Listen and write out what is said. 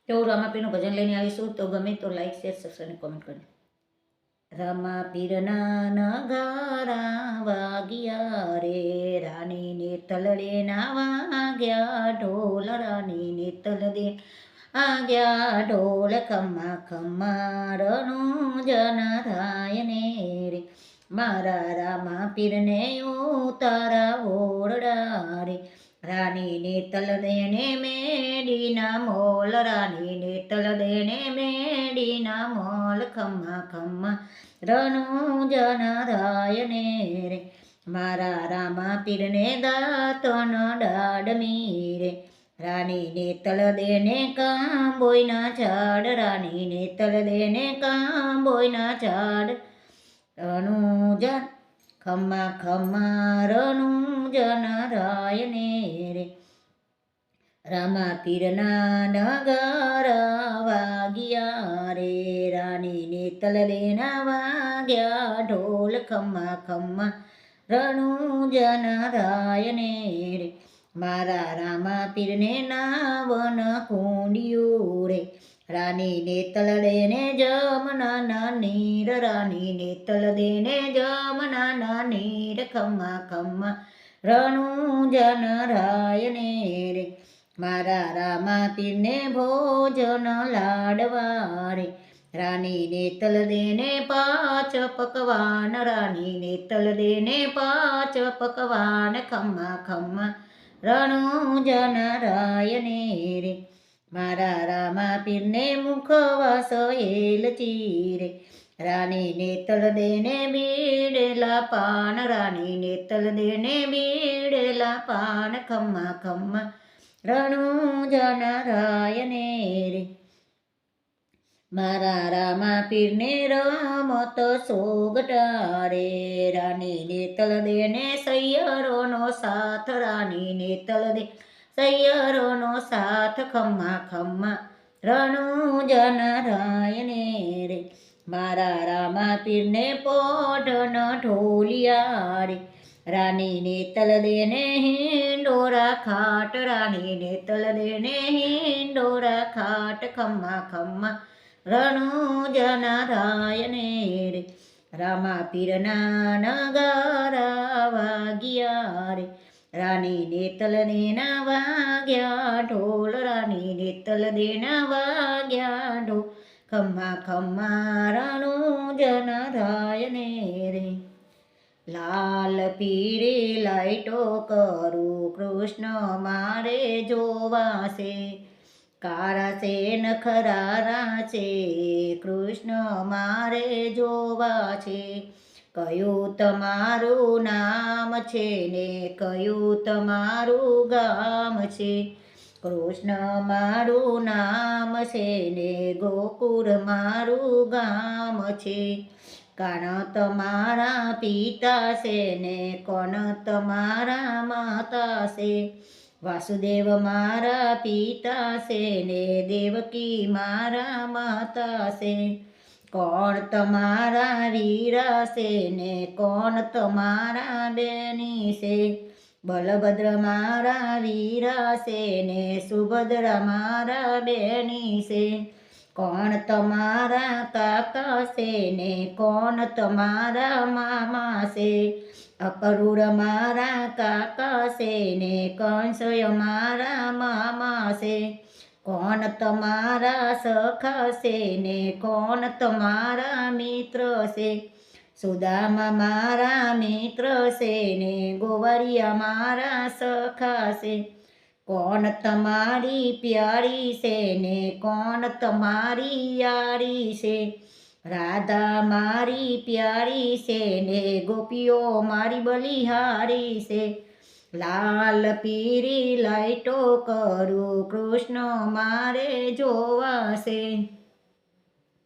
તો રામાપીરનું ભજન લઈને આવીશું. તો ગમે તો લાઈક, શેર, સબસ્ક્રાઈબ, કોમેન્ટ કરજો. રામાપીરના નગારા વાગ્યા રે, રાણીને તલડે ના વાગ્યા ઢોલ, રાણીને તલડે વાગ્યા ઢોલ, ખમ્મા ખમ્મા રણુજન થાય ને રે, મારા રામાપીરને ઉતારા ઓરડા રે, રાણીને તલદેને મેડીના મોલ, રાણીને તલદેને મેડીના મોલ, ખમ્મા ખમ્મા રણુજન થાય ને રે, મારા રામાપીરને દાંતન ડાડમી રે, રાણીને તલદેને કાંબોયના ઝાડ, રાણીને તલદેને કાંબોયના ઝાડ, રણુજન ખમ્મા ખમ્મા રણુજન થાય ને રે, રામાપીરના નગારા વાગ્યા રે, રાણીને તલદેના વાગ્યા ઢોલ, ખમ્મા ખમ્મા રણુજન થાય ને રે, મારા રામાપીરને નાવન કુંડિયું રે, રાણીને તલદેને જમના નીર, રાણીને તલદેને જમના નીર, ખમ્મા ખમ્મા રણુજન થાય ને રે, મારા રામાપીરને ભોજન લાડવા રે, રાણીને તલદેને પાંચ પકવાન, રાણીને તલદેને પાંચ પકવાન, ખમ્મા ખમ્મા રણુજન થાય ને રે, મારા રામાપીરને મુખવાસ એલચી રે, રાણીને તલદેને બીડેલા પાન, રાણીને તલદેને બીડેલા પાન, ખમ્મા ખમ્મા રણુજન થાય ને રે, મારા રામાપીરને રમત સોગટા રે, રાણીને તલદેને સૈયરોનો સાથ, રાણીને તલદે સૈયરોનો સાથ, ખમ્મા ખમ્મા રણુજન થાય ને રે, મારા રામાપીરને પોઢન ઢોલિયા રે, રાણીને તલદેને હિંડોરા ખાટ, રાણીને તલદેને હિંડોરા ખાટ, ખમ્મા ખમ્મા રણુજન થાય ને રે, રામાપીરના નગારા વાગ્યા રે, રાણીને તલદેના વાગ્યા ઢોલ, રાણીને તલદેના વાગ્યા ઢોલ, ખમ્મા ખમ્મા રણુજન થાય ને રે, લાલ પીરે લાઈટો કરું, કૃષ્ણ મારે જોવાશે, કારા છે નખરારા છે, કૃષ્ણ મારે જોવા છે, કયું તમારું નામ છે ને કયું તમારું ગામ છે, કૃષ્ણ મારું નામ છે ને ગોકુળ મારું ગામ છે, કાન તમારા પિતા છે ને કોણ તમારા માતા છે, વાસુદેવ મારા પિતા છે ને દેવકી મારા માતા છે, કોણ તમારા વીરા છે ને કોણ તમારા બેની છે, બલભદ્ર મારા વીરા છે ને સુભદ્રા મારા બેની છે, કોણ તમારા કાકા છે ને કોણ તમારા મામા છે, અકરુર મારા કાકા છે ને કંસય મારા મામા છે, કોણ તમારા સખા છે ને કોણ તમારા મિત્ર છે, સુદામા મારા મિત્ર છે ને ગોવાળિયા મારા સખા છે, કોણ તમારી પ્યારી છે ને કોણ તમારી યારી છે, રાધા મારી પ્યારી છે ને ગોપીઓ મારી બલિહારી છે, લાલ પીરી લાઈટો કરું, કૃષ્ણ મારે જોવાશે.